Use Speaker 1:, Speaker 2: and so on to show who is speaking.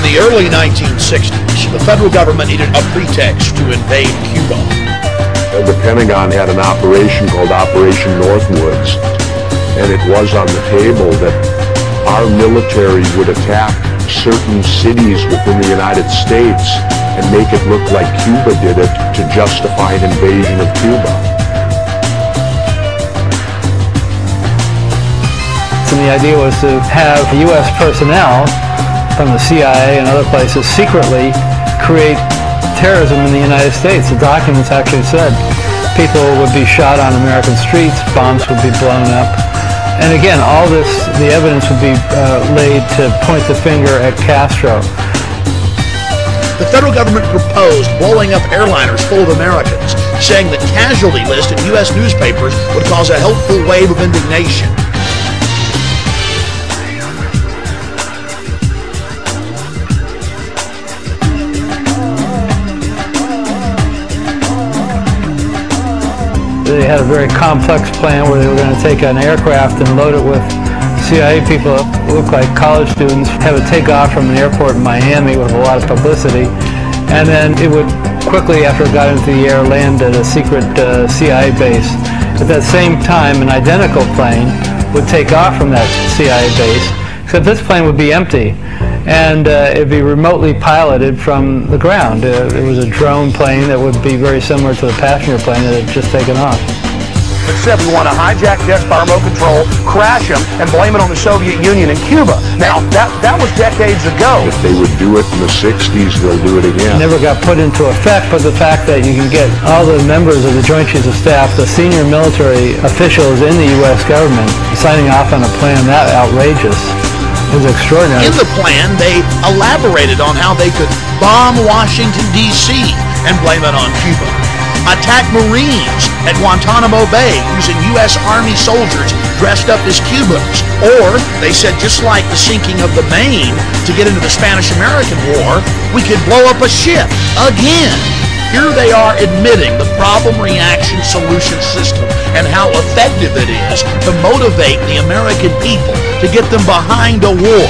Speaker 1: the early 1960s, the federal government needed a pretext to invade Cuba.
Speaker 2: The Pentagon had an operation called Operation Northwoods, and it was on the table that our military would attack certain cities within the United States and make it look like Cuba did it to justify an invasion of Cuba.
Speaker 3: And the idea was to have U.S. personnel from the CIA and other places secretly create terrorism in the United States. The documents actually said people would be shot on American streets, bombs would be blown up. And again, all this, the evidence would be laid to point the finger at Castro.
Speaker 1: The federal government proposed blowing up airliners full of Americans, saying that casualty lists in U.S. newspapers would cause a helpful wave of indignation.
Speaker 3: They had a very complex plan where they were going to take an aircraft and load it with CIA people that looked like college students, have it take off from an airport in Miami with a lot of publicity, and then it would quickly, after it got into the air, land at a secret CIA base. At that same time, an identical plane would take off from that CIA base, except this plane would be empty, and it would be remotely piloted from the ground. It was a drone plane that would be very similar to the passenger plane that had just taken off.
Speaker 4: Except we want to hijack jets by remote control, crash them, and blame it on the Soviet Union and Cuba. Now, that was decades ago.
Speaker 2: If they would do it in the 60s, they'll do it again.
Speaker 3: It never got put into effect, but the fact that you can get all the members of the Joint Chiefs of Staff, the senior military officials in the U.S. government, signing off on a plan that outrageous is extraordinary.
Speaker 1: In the plan, they elaborated on how they could bomb Washington, D.C. and blame it on Cuba. Attack Marines at Guantanamo Bay using U.S. Army soldiers dressed up as Cubans. Or, they said, just like the sinking of the Maine to get into the Spanish-American War, we could blow up a ship again. Here they are admitting the problem reaction solution system and how effective it is to motivate the American people to get them behind a war.